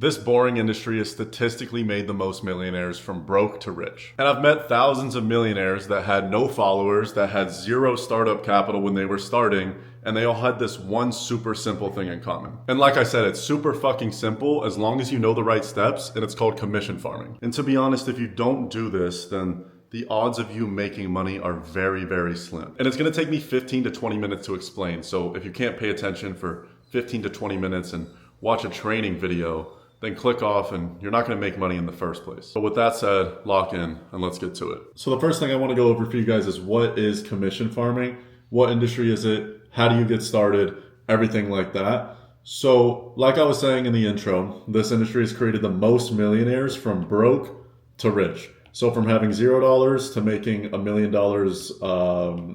This boring industry has statistically made the most millionaires from broke to rich. And I've met thousands of millionaires that had no followers, that had zero startup capital when they were starting, and they all had this one super simple thing in common. And like I said, it's super fucking simple as long as you know the right steps, and it's called commission farming. And to be honest, if you don't do this, then the odds of you making money are very, very slim. And it's gonna take me 15 to 20 minutes to explain. So if you can't pay attention for 15 to 20 minutes and watch a training video, then click off and you're not gonna make money in the first place. But with that said, lock in and let's get to it. So the first thing I wanna go over for you guys is what is commission farming? What industry is it? How do you get started? Everything like that. So like I was saying in the intro, this industry has created the most millionaires from broke to rich. So from having $0 to making $1 million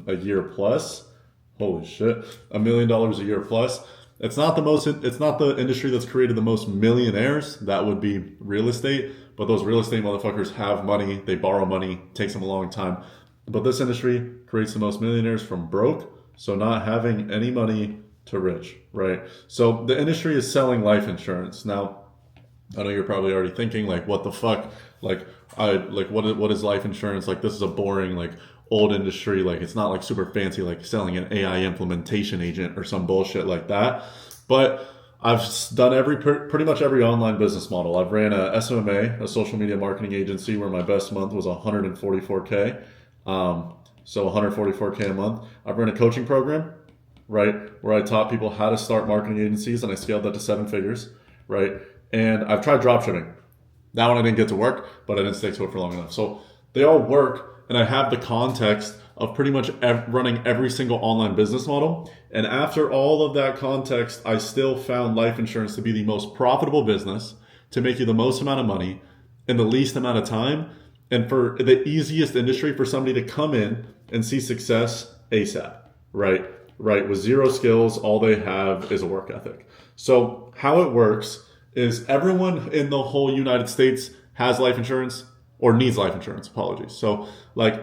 a year plus. Holy shit, $1 million a year plus. It's not the industry that's created the most millionaires. That would be real estate. But those real estate motherfuckers have money. They borrow money. Takes them a long time. But this industry creates the most millionaires from broke. So not having any money to rich, right? So the industry is selling life insurance. Now, I know you're probably already thinking like, what the fuck? What is life insurance? Like, this is a boring, like, old industry. Like, it's not like super fancy, like selling an AI implementation agent or some bullshit like that. But I've done pretty much every online business model. I've ran a SMMA, a social media marketing agency, where my best month was 144K. So 144K a month. I've run a coaching program, right, where I taught people how to start marketing agencies, and I scaled that to 7 figures, right? And I've tried dropshipping. That one I didn't get to work, but I didn't stick to it for long enough. So they all work, and I have the context of pretty much running every single online business model. And after all of that context, I still found life insurance to be the most profitable business, to make you the most amount of money in the least amount of time, and for the easiest industry for somebody to come in and see success ASAP, right? With zero skills, all they have is a work ethic. So how it works is everyone in the whole United States has life insurance or needs life insurance, apologies. So like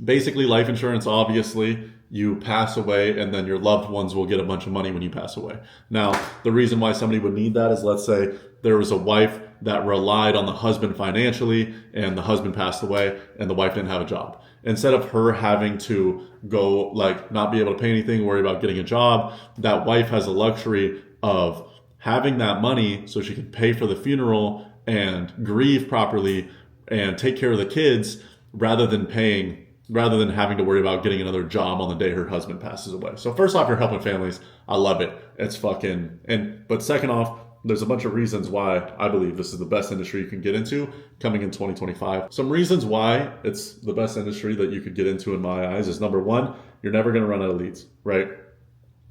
basically life insurance, obviously you pass away and then your loved ones will get a bunch of money when you pass away. Now, the reason why somebody would need that is, let's say there was a wife that relied on the husband financially and the husband passed away and the wife didn't have a job. Instead of her having to go like not be able to pay anything, worry about getting a job, that wife has the luxury of having that money so she can pay for the funeral and grieve properly and take care of the kids rather than having to worry about getting another job on the day her husband passes away. So first off, you're helping families. I love it. It's but second off, there's a bunch of reasons why I believe this is the best industry you can get into coming in 2025. Some reasons why it's the best industry that you could get into in my eyes is, number one, you're never going to run out of leads, right?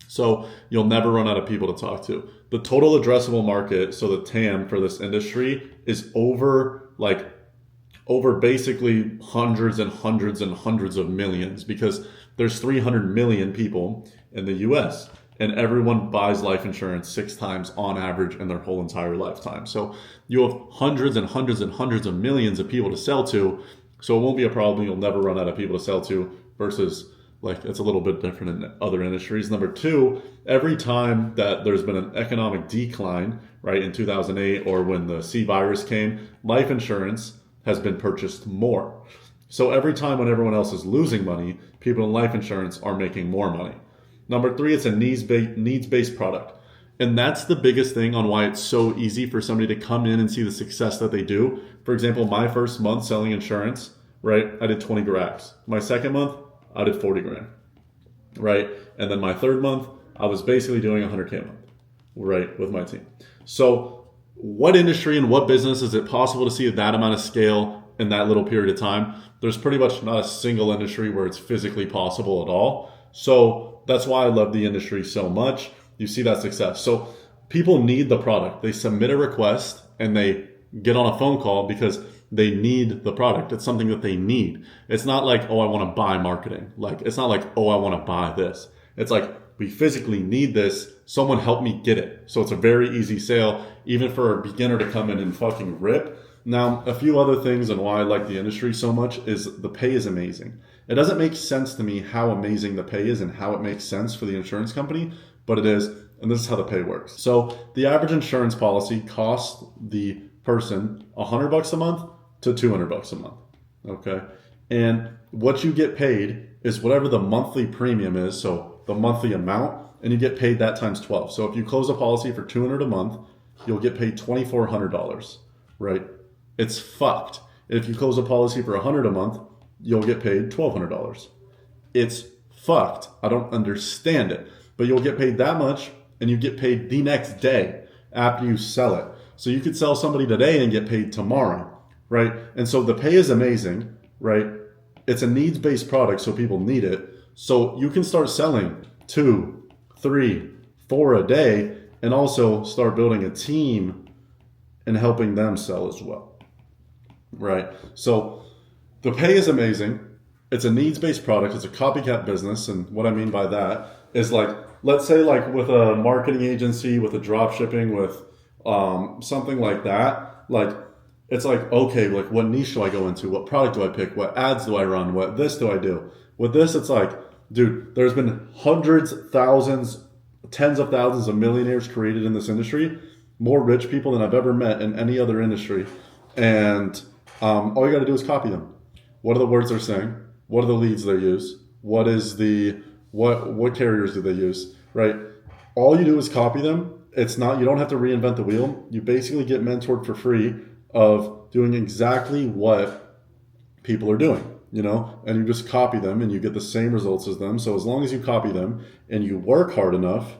So you'll never run out of people to talk to. The total addressable market, so the TAM for this industry, is over basically hundreds and hundreds and hundreds of millions, because there's 300 million people in the US and everyone buys life insurance 6 times on average in their whole entire lifetime. So you have hundreds and hundreds and hundreds of millions of people to sell to. So it won't be a problem. You'll never run out of people to sell to, versus like it's a little bit different in other industries. Number two, every time that there's been an economic decline, right, in 2008 or when the C virus came, life insurance has been purchased more. So every time when everyone else is losing money, people in life insurance are making more money. Number three, it's a needs-based product. And that's the biggest thing on why it's so easy for somebody to come in and see the success that they do. For example, my first month selling insurance, right, I did 20 grand. My second month, I did 40 grand, right? And then my third month, I was basically doing 100K a month, right, with my team. So what industry and what business is it possible to see that amount of scale in that little period of time? There's pretty much not a single industry where it's physically possible at all. So that's why I love the industry so much. You see that success. So people need the product. They submit a request and they get on a phone call because they need the product. It's something that they need. It's not like, oh, I want to buy marketing. Like, it's not like, oh, I want to buy this. It's like, we physically need this. Someone help me get it. So it's a very easy sale, even for a beginner to come in and fucking rip. Now, a few other things and why I like the industry so much is the pay is amazing. It doesn't make sense to me how amazing the pay is and how it makes sense for the insurance company, but it is. And this is how the pay works. So the average insurance policy costs the person $100 a month to $200 a month. Okay. And what you get paid is whatever the monthly premium is. So the monthly amount, and you get paid that times 12. So if you close a policy for $200 a month, you'll get paid $2,400, right? It's fucked. If you close a policy for $100 a month, you'll get paid $1,200. It's fucked. I don't understand it, but you'll get paid that much, and you get paid the next day after you sell it. So you could sell somebody today and get paid tomorrow, right? And so the pay is amazing, right? It's a needs-based product, so people need it. So you can start selling 2, 3, 4 a day, and also start building a team and helping them sell as well, right? So the pay is amazing. It's a needs-based product. It's a copycat business. And what I mean by that is like, let's say like with a marketing agency, with a drop shipping, with something like that, like it's like, okay, like what niche do I go into? What product do I pick? What ads do I run? What this do I do? With this, it's like, dude, there's been hundreds, thousands, tens of thousands of millionaires created in this industry, more rich people than I've ever met in any other industry. And all you got to do is copy them. What are the words they're saying? What are the leads they use? What is the, what carriers do they use, right? All you do is copy them. It's not, you don't have to reinvent the wheel. You basically get mentored for free of doing exactly what people are doing, you know, and you just copy them and you get the same results as them. So as long as you copy them and you work hard enough,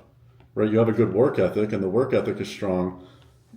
right, you have a good work ethic and the work ethic is strong,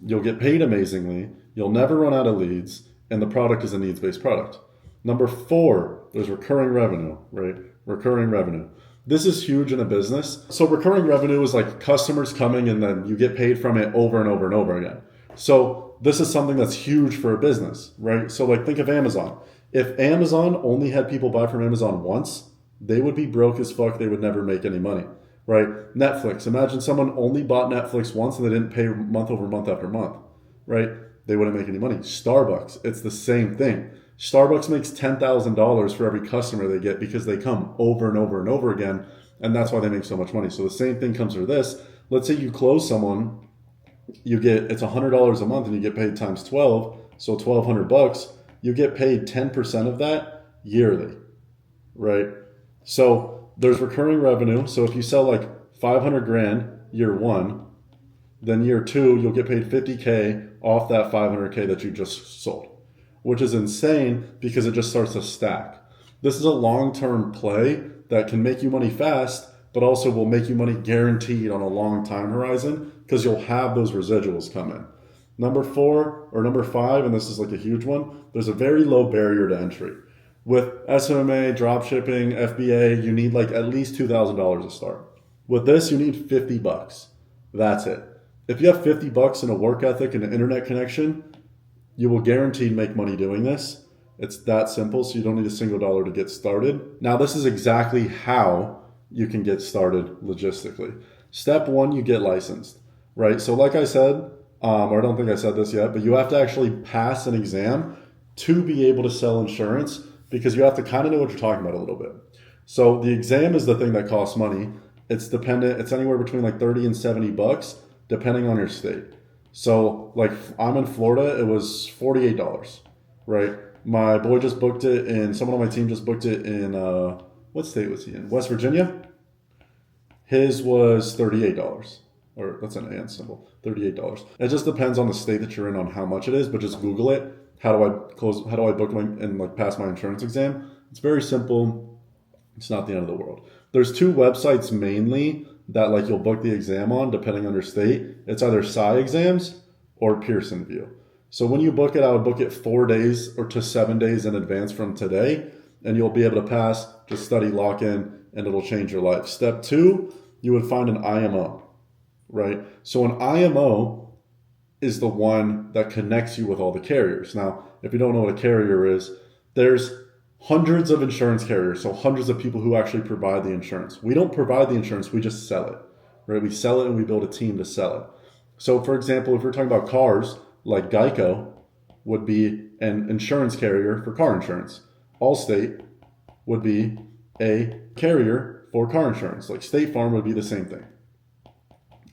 you'll get paid amazingly, you'll never run out of leads, and the product is a needs-based product. Number 4, there's recurring revenue, right? Recurring revenue. This is huge in a business. So recurring revenue is like customers coming and then you get paid from it over and over and over again. So this is something that's huge for a business, right? So like think of Amazon. If Amazon only had people buy from Amazon once, they would be broke as fuck. They would never make any money, right? Netflix. Imagine someone only bought Netflix once and they didn't pay month over month after month, right? They wouldn't make any money. Starbucks, it's the same thing. Starbucks makes $10,000 for every customer they get because they come over and over and over again, and that's why they make so much money. So the same thing comes for this. Let's say you close someone, you get, it's $100 a month and you get paid times 12, so $1,200. You get paid 10% of that yearly, right? So there's recurring revenue. So if you sell like 500 grand year 1, then year 2 you'll get paid 50K off that 500K that you just sold, which is insane because it just starts to stack. This is a long-term play that can make you money fast, but also will make you money guaranteed on a long time horizon because you'll have those residuals come in. Number 4 or number 5, and this is like a huge one, there's a very low barrier to entry. With SMMA, dropshipping, FBA, you need like at least $2,000 to start. With this, you need $50. That's it. If you have $50 and a work ethic and an internet connection, you will guaranteed make money doing this. It's that simple, so you don't need a single dollar to get started. Now, this is exactly how you can get started logistically. Step 1, you get licensed, right? So like I said, or I don't think I said this yet, but you have to actually pass an exam to be able to sell insurance because you have to kind of know what you're talking about a little bit. So the exam is the thing that costs money. It's dependent. It's anywhere between like $30 and $70 depending on your state. So like I'm in Florida, it was $48, right? My boy just booked it in, someone on my team just booked it in, what state was he in? West Virginia? His was $38. Or that's an and symbol, $38. It just depends on the state that you're in on how much it is, but just Google it. How do I book my, and like pass my insurance exam? It's very simple. It's not the end of the world. There's 2 websites mainly that like you'll book the exam on depending on your state. It's either Sci Exams or Pearson VUE. So when you book it, I would book it 4 days or to 7 days in advance from today, and you'll be able to pass, just study, lock in, and it'll change your life. Step 2, you would find an IMO. Right? So an IMO is the one that connects you with all the carriers. Now, if you don't know what a carrier is, there's hundreds of insurance carriers, so hundreds of people who actually provide the insurance. We don't provide the insurance, we just sell it. Right? We sell it and we build a team to sell it. So for example, if we're talking about cars, like Geico would be an insurance carrier for car insurance. Allstate would be a carrier for car insurance. Like State Farm would be the same thing.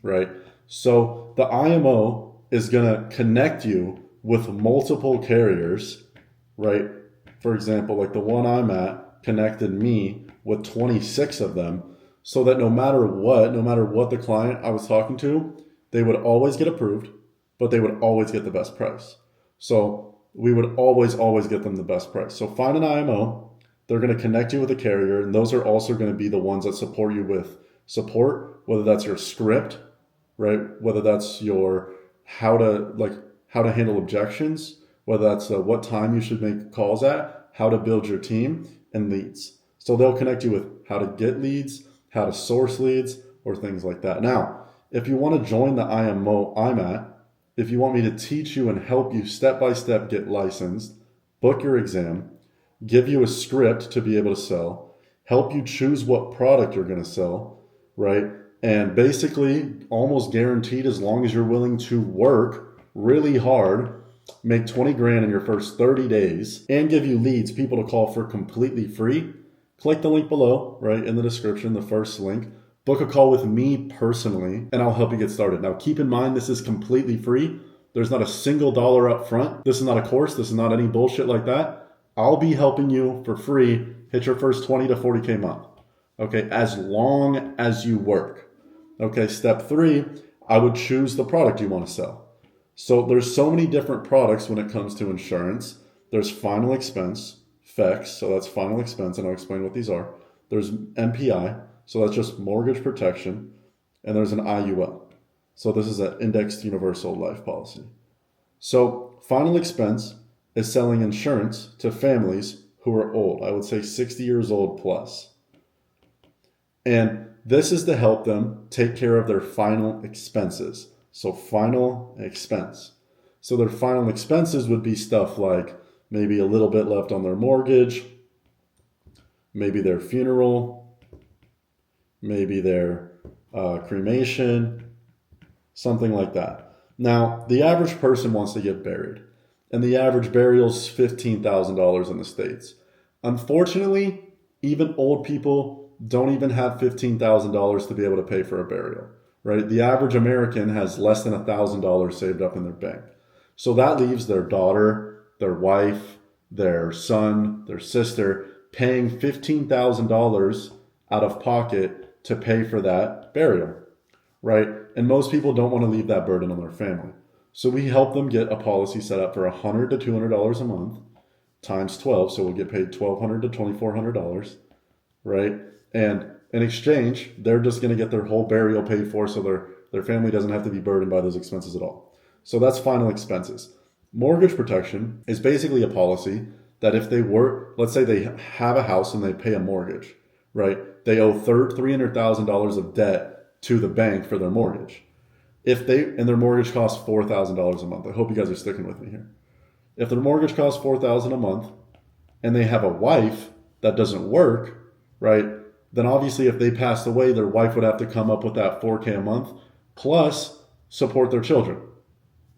right? So the IMO is going to connect you with multiple carriers, right? For example, like the one I'm at connected me with 26 of them, so that no matter what the client I was talking to, they would always get approved, but they would always get the best price. So we would always get them the best price. So find an IMO, they're going to connect you with a carrier, and those are also going to be the ones that support you with support, whether that's your script, right? Whether that's your how to handle objections, whether that's what time you should make calls at, how to build your team, and leads. So they'll connect you with how to get leads, how to source leads, or things like that. Now, if you want to join the IMO I'm at, if you want me to teach you and help you step-by-step get licensed, book your exam, give you a script to be able to sell, help you choose what product you're going to sell, right? And basically, almost guaranteed, as long as you're willing to work really hard, make 20 grand in your first 30 days, and give you leads, people to call for completely free, click the link below, right, in the description, the first link. Book a call with me personally, and I'll help you get started. Now, keep in mind, this is completely free. There's not a single dollar up front. This is not a course. This is not any bullshit like that. I'll be helping you for free hit your first 20 to 40K month, okay, as long as you work. Okay, step 3, I would choose the product you want to sell. So there's so many different products when it comes to insurance. There's final expense, FEX, so that's final expense, and I'll explain what these are. There's MPI, so that's just mortgage protection, and there's an IUL. So this is an indexed universal life policy. So final expense is selling insurance to families who are old. I would say 60 years old plus. And this is to help them take care of their final expenses. So final expense. So their final expenses would be stuff like maybe a little bit left on their mortgage, maybe their funeral, maybe their cremation, something like that. Now, the average person wants to get buried, and the average burial is $15,000 in the States. Unfortunately, even old people don't even have $15,000 to be able to pay for a burial, right? The average American has less than $1,000 saved up in their bank. So that leaves their daughter, their wife, their son, their sister paying $15,000 out of pocket to pay for that burial, right? And most people don't want to leave that burden on their family. So we help them get a policy set up for $100 to $200 a month times 12. So we'll get paid $1,200 to $2,400, right? And in exchange, they're just going to get their whole burial paid for, so their family doesn't have to be burdened by those expenses at all. So that's final expenses. Mortgage protection is basically a policy that if they were, let's say they have a house and they pay a mortgage, right? They owe $300,000 of debt to the bank for their mortgage. And their mortgage costs $4,000 a month. I hope you guys are sticking with me here. If their mortgage costs $4,000 a month and they have a wife that doesn't work, right? Then obviously if they passed away, their wife would have to come up with that $4K a month plus support their children.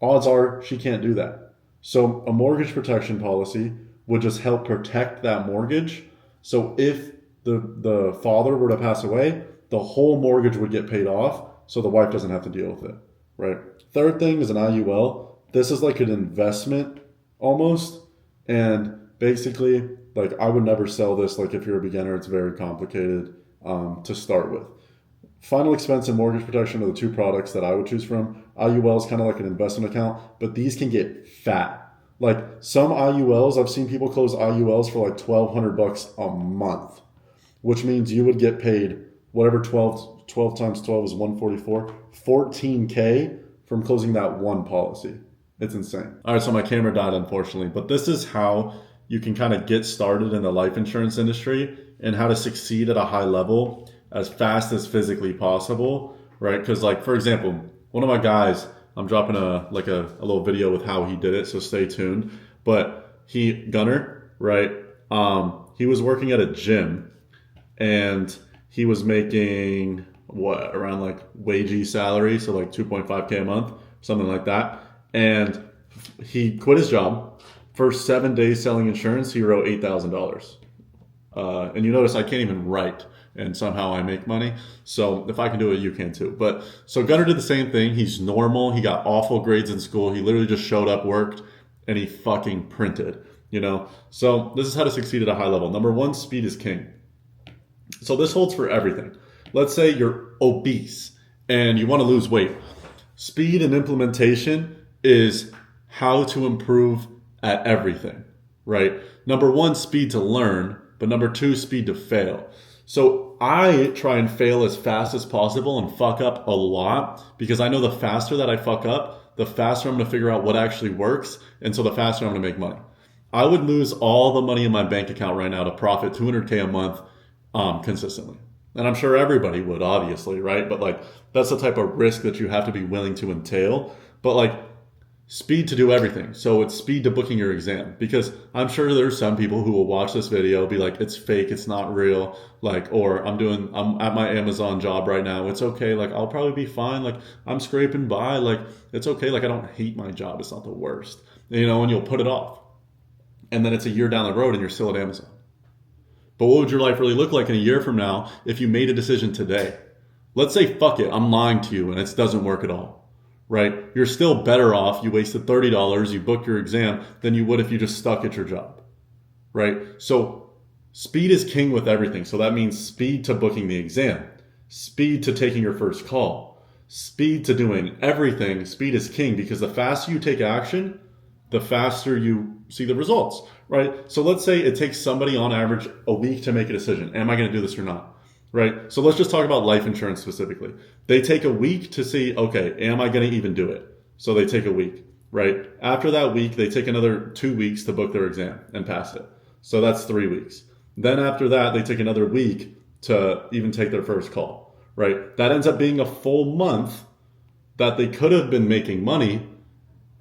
Odds are she can't do that. So a mortgage protection policy would just help protect that mortgage. So if the father were to pass away, the whole mortgage would get paid off, so the wife doesn't have to deal with it, right? Third thing is an IUL. This is like an investment almost. And basically, like, I would never sell this. Like, if you're a beginner, it's very complicated to start with. Final expense and mortgage protection are the two products that I would choose from. IUL is kind of like an investment account, but these can get fat. Like some IULs, I've seen people close IULs for like $1,200 a month, which means you would get paid whatever 12 times 12 is 144, $14K from closing that one policy. It's insane. All right, so my camera died, unfortunately, but this is how you can kind of get started in the life insurance industry and how to succeed at a high level as fast as physically possible, right? Because, like, for example, one of my guys, I'm dropping a little video with how he did it, so stay tuned. But Gunner, right? He was working at a gym, and he was making around like wagey salary, so like 2.5K a month, something like that. And he quit his job. For 7 days selling insurance, he wrote $8,000. And you notice I can't even write. and somehow I make money. So if I can do it, you can too. But so Gunnar did the same thing. He's normal. He got awful grades in school. He literally just showed up, worked, and he fucking printed, you know? So this is how to succeed at a high level. Number one, speed is king. So this holds for everything. Let's say you're obese and you want to lose weight. Speed and implementation is how to improve at everything, right? Number one, speed to learn, but number two, speed to fail. So I try and fail as fast as possible and fuck up a lot because I know the faster that I fuck up, the faster I'm going to figure out what actually works. And so the faster I'm going to make money. I would lose all the money in my bank account right now to profit $200K a month consistently. And I'm sure everybody would, obviously, right? But like, that's the type of risk that you have to be willing to entail. But like, speed to do everything. So it's speed to booking your exam, because I'm sure there's some people who will watch this video, be like, it's fake, it's not real. Like, or I'm at my Amazon job right now. It's okay. Like, I'll probably be fine. Like, I'm scraping by. Like, it's okay. Like, I don't hate my job. It's not the worst, you know, and you'll put it off. And then it's a year down the road and you're still at Amazon. But what would your life really look like in a year from now if you made a decision today? Let's say, fuck it, I'm lying to you and it doesn't work at all, right? You're still better off, you wasted $30, you booked your exam, than you would if you just stuck at your job, right? So speed is king with everything. So that means speed to booking the exam, speed to taking your first call, speed to doing everything. Speed is king, because the faster you take action, the faster you see the results, right? So let's say it takes somebody on average a week to make a decision. Am I going to do this or not? Right? So let's just talk about life insurance specifically. They take a week to see, okay, am I going to even do it? So they take a week, right? After that week, they take another 2 weeks to book their exam and pass it. So that's 3 weeks. Then after that, they take another week to even take their first call, right? That ends up being a full month that they could have been making money,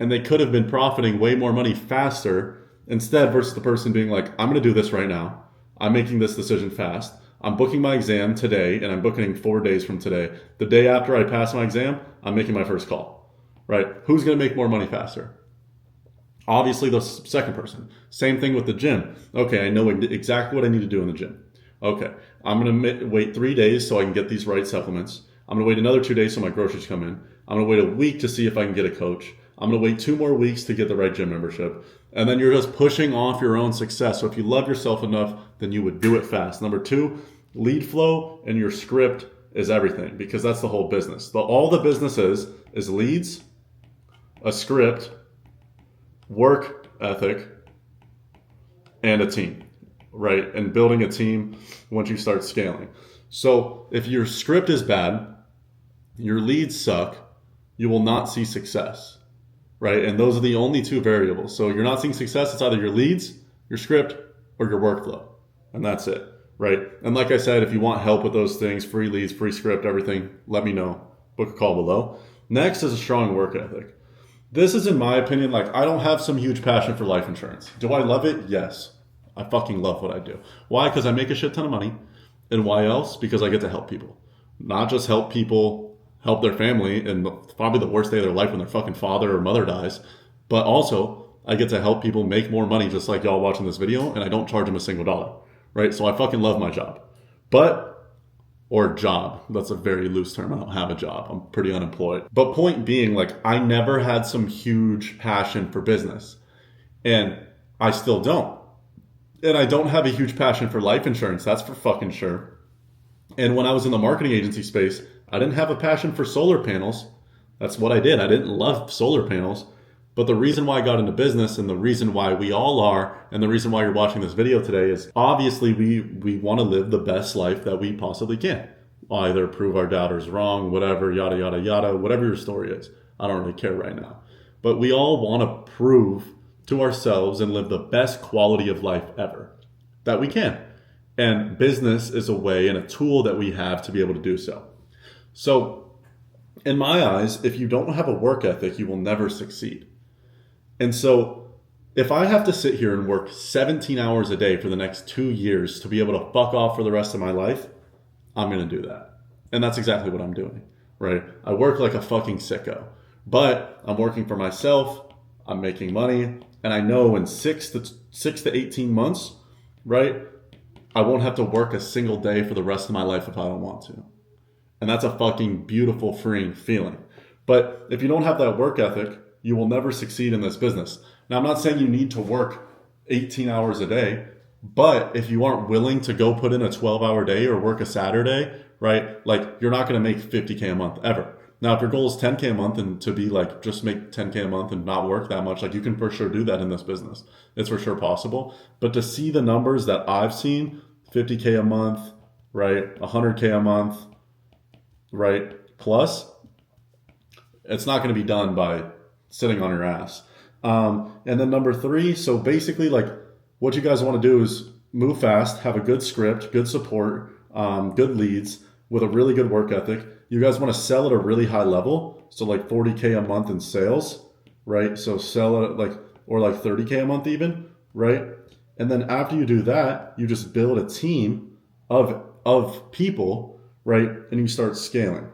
and they could have been profiting way more money faster instead, versus the person being like, I'm going to do this right now. I'm making this decision fast. I'm booking my exam today, and I'm booking 4 days from today. The day after I pass my exam, I'm making my first call, right? Who's going to make more money faster? Obviously, the second person. Same thing with the gym. Okay, I know exactly what I need to do in the gym. Okay, I'm going to wait 3 days so I can get these right supplements. I'm going to wait another 2 days so my groceries come in. I'm going to wait a week to see if I can get a coach. I'm going to wait 2 more weeks to get the right gym membership. And then you're just pushing off your own success. So if you love yourself enough, then you would do it fast. Number 2, lead flow and your script is everything, because that's the whole business. All the business is leads, a script, work ethic, and a team, right? And building a team once you start scaling. So if your script is bad, your leads suck, you will not see success, right? And those are the only 2 variables. So you're not seeing success, it's either your leads, your script, or your workflow. And that's it, right? And like I said, if you want help with those things, free leads, free script, everything, let me know. Book a call below. Next is a strong work ethic. This is, in my opinion, like, I don't have some huge passion for life insurance. Do I love it? Yes. I fucking love what I do. Why? Because I make a shit ton of money. And why else? Because I get to help people. Not just help people help their family and probably the worst day of their life when their fucking father or mother dies, but also I get to help people make more money, just like y'all watching this video, and I don't charge them a single dollar, right? So I fucking love my job. Or job, that's a very loose term. I don't have a job. I'm pretty unemployed. But point being, like, I never had some huge passion for business, and I still don't. And I don't have a huge passion for life insurance, that's for fucking sure. And when I was in the marketing agency space, I didn't have a passion for solar panels. That's what I did. I didn't love solar panels. But the reason why I got into business, and the reason why we all are, and the reason why you're watching this video today, is obviously we want to live the best life that we possibly can. Either prove our doubters wrong, whatever, yada, yada, yada, whatever your story is. I don't really care right now. But we all want to prove to ourselves and live the best quality of life ever that we can. And business is a way and a tool that we have to be able to do so. So, in my eyes, if you don't have a work ethic, you will never succeed. And so, if I have to sit here and work 17 hours a day for the next 2 years to be able to fuck off for the rest of my life, I'm going to do that. And that's exactly what I'm doing, right? I work like a fucking sicko. But I'm working for myself, I'm making money, and I know in 6 to 18 months, right, I won't have to work a single day for the rest of my life if I don't want to. And that's a fucking beautiful, freeing feeling. But if you don't have that work ethic, you will never succeed in this business. Now, I'm not saying you need to work 18 hours a day, but if you aren't willing to go put in a 12-hour day or work a Saturday, right? Like, you're not going to make 50K a month ever. Now, if your goal is 10K a month and to be like, just make 10K a month and not work that much, like, you can for sure do that in this business. It's for sure possible. But to see the numbers that I've seen, 50K a month, right? 100K a month, right? Plus, it's not going to be done by sitting on your ass. And then number 3, so basically, like, what you guys want to do is move fast, have a good script, good support, good leads with a really good work ethic. You guys want to sell at a really high level. So like 40K a month in sales, right? So sell at like, or like 30K a month even, right? And then after you do that, you just build a team of people, right? And you start scaling.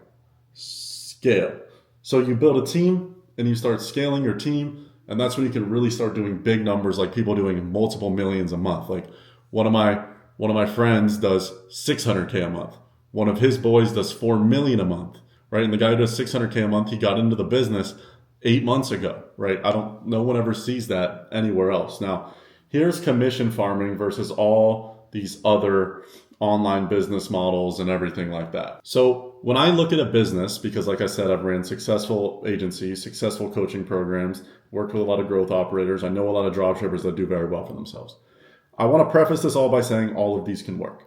Scale. So you build a team and you start scaling your team. And that's when you can really start doing big numbers, like people doing multiple millions a month. Like one of my friends does 600K a month. One of his boys does 4 million a month, right? And the guy who does 600K a month, he got into the business 8 months ago, right? No one ever sees that anywhere else. Now, here's commission farming versus all these other online business models and everything like that. So when I look at a business, because like I said, I've ran successful agencies, successful coaching programs, worked with a lot of growth operators. I know a lot of dropshippers that do very well for themselves. I want to preface this all by saying all of these can work.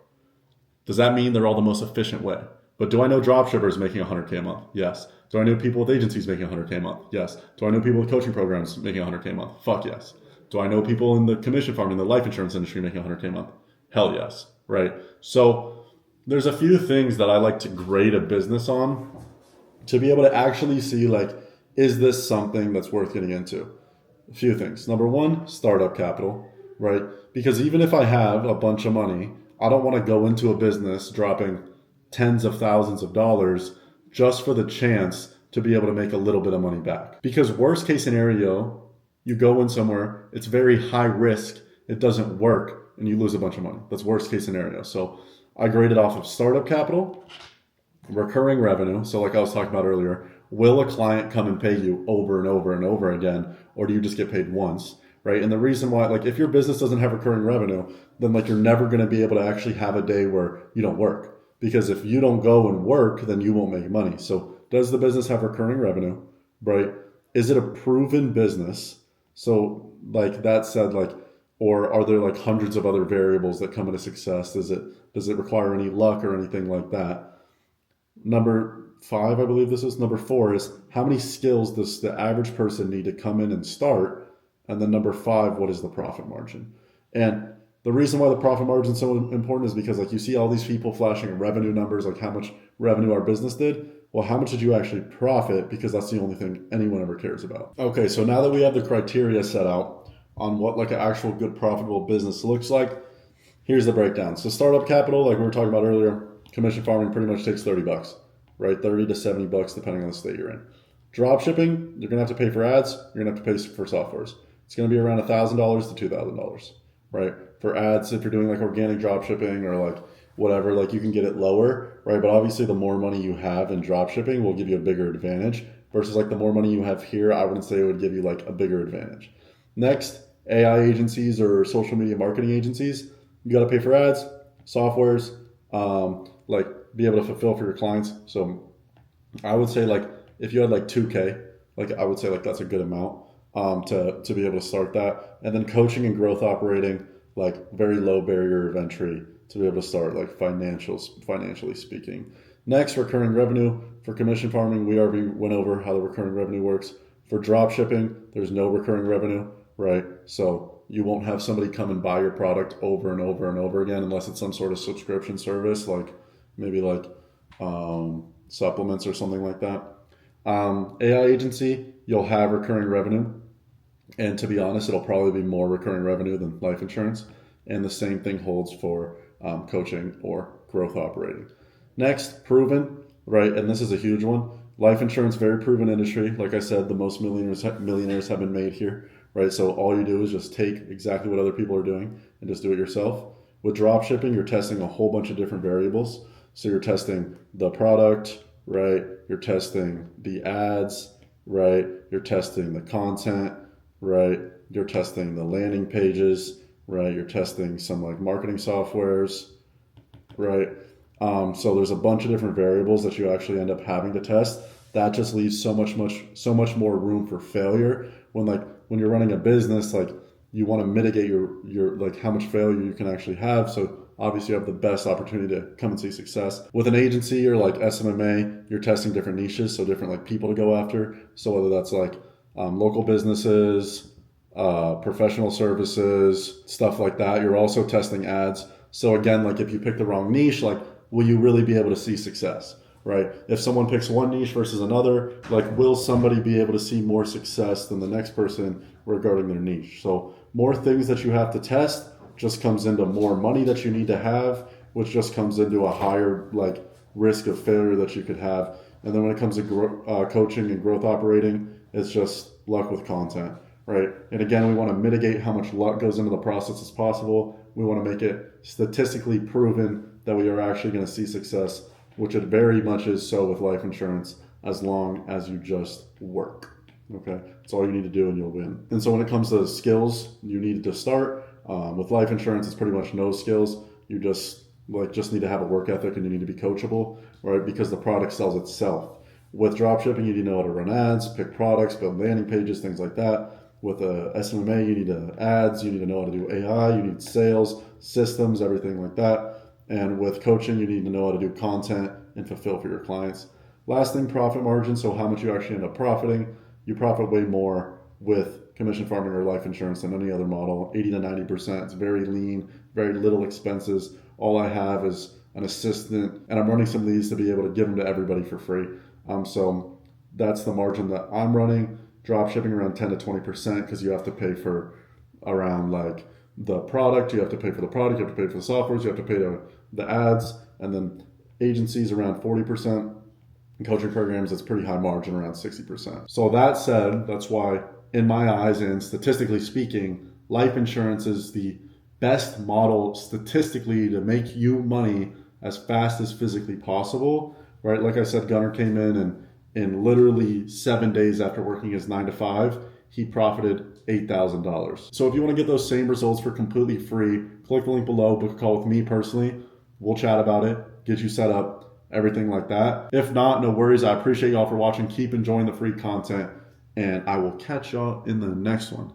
Does that mean they're all the most efficient way? But do I know dropshippers making 100K a month? Yes. Do I know people with agencies making 100K a month? Yes. Do I know people with coaching programs making 100K a month? Fuck yes. Do I know people in the commission farming, the life insurance industry making 100K a month? Hell yes. Right? So there's a few things that I like to grade a business on to be able to actually see, like, is this something that's worth getting into? A few things. Number 1, startup capital, right? Because even if I have a bunch of money, I don't want to go into a business dropping tens of thousands of dollars just for the chance to be able to make a little bit of money back. Because worst case scenario, you go in somewhere, it's very high risk, it doesn't work, and you lose a bunch of money. That's worst case scenario. So I grade it off of startup capital, recurring revenue. So like I was talking about earlier, will a client come and pay you over and over and over again, or do you just get paid once? Right? And the reason why, like, if your business doesn't have recurring revenue, then like you're never going to be able to actually have a day where you don't work. Because if you don't go and work, then you won't make money. So does the business have recurring revenue? Right? Is it a proven business? So like that said, like, or are there like hundreds of other variables that come into success? Does it require any luck or anything like that? Number 5, I believe this is. Number 4 is how many skills does the average person need to come in and start? And then number 5, what is the profit margin? And the reason why the profit margin is so important is because, like, you see all these people flashing revenue numbers, like how much revenue our business did. Well, how much did you actually profit? Because that's the only thing anyone ever cares about. Okay, so now that we have the criteria set out on what like an actual good profitable business looks like, here's the breakdown. So startup capital, like we were talking about earlier, commission farming pretty much takes $30, right? $30 to $70 depending on the state you're in. Drop shipping, you're gonna have to pay for ads, you're gonna have to pay for softwares. It's gonna be around $1,000 to $2,000, right? For ads, if you're doing like organic drop shipping or like whatever, like you can get it lower, right? But obviously the more money you have in drop shipping will give you a bigger advantage versus like the more money you have here, I wouldn't say it would give you like a bigger advantage. Next, AI agencies or social media marketing agencies, you got to pay for ads, softwares, like be able to fulfill for your clients. So I would say like if you had like 2K, like I would say like that's a good amount to be able to start that. And then coaching and growth operating, like very low barrier of entry to be able to start like financially speaking. Next, recurring revenue. For commission farming, we already went over how the recurring revenue works. For drop shipping, there's no recurring revenue, right? So you won't have somebody come and buy your product over and over and over again unless it's some sort of subscription service, like maybe like supplements or something like that. AI agency, you'll have recurring revenue. And to be honest, it'll probably be more recurring revenue than life insurance. And the same thing holds for coaching or growth operating. Next, proven, right? And this is a huge one. Life insurance, very proven industry. Like I said, the most millionaires have been made here, right? So all you do is just take exactly what other people are doing and just do it yourself, With drop shipping, you're testing a whole bunch of different variables. So you're testing the product, right? You're testing the ads, right? You're testing the content, right? You're testing the landing pages, right? You're testing some like marketing softwares, right? So there's a bunch of different variables that you actually end up having to test. That just leaves so much more room for failure. When you're running a business, like you want to mitigate your like how much failure you can actually have. So obviously you have the best opportunity to come and see success. With an agency or like SMMA, you're testing different niches, so different like people to go after. So whether that's like local businesses, professional services, stuff like that. You're also testing ads. So again, like if you pick the wrong niche, like will you really be able to see success, right? If someone picks one niche versus another, like will somebody be able to see more success than the next person regarding their niche? So more things that you have to test just comes into more money that you need to have, which just comes into a higher like risk of failure that you could have. And then when it comes to coaching and growth operating, it's just luck with content, right? And again, we want to mitigate how much luck goes into the process as possible. We want to make it statistically proven that we are actually going to see success, which it very much is so with life insurance, as long as you just work. Okay, that's all you need to do and you'll win. And so when it comes to skills, you need to start. With life insurance, it's pretty much no skills. You just need to have a work ethic and you need to be coachable, right? Because the product sells itself. With dropshipping, you need to know how to run ads, pick products, build landing pages, things like that. With SMMA, you need ads, you need to know how to do AI, you need sales, systems, everything like that. And with coaching, you need to know how to do content and fulfill for your clients. Last thing, profit margin. So how much you actually end up profiting. You profit way more with commission farming or life insurance than any other model, 80 to 90%. It's very lean, very little expenses. All I have is an assistant, and I'm running some of these to be able to give them to everybody for free. So that's the margin that I'm running. Drop shipping around 10 to 20% because you have to pay for around like the product, you have to pay for the product, you have to pay for the softwares, you have to pay the ads, and then agencies around 40%. In coaching programs, it's pretty high margin, around 60%. So that said, that's why in my eyes and statistically speaking, life insurance is the best model statistically to make you money as fast as physically possible, right? Like I said, Gunnar came in and in literally 7 days after working his 9 to 5, he profited $8,000. So if you want to get those same results for completely free, click the link below, book a call with me personally. We'll chat about it, get you set up, everything like that. If not, no worries. I appreciate y'all for watching. Keep enjoying the free content, and I will catch y'all in the next one.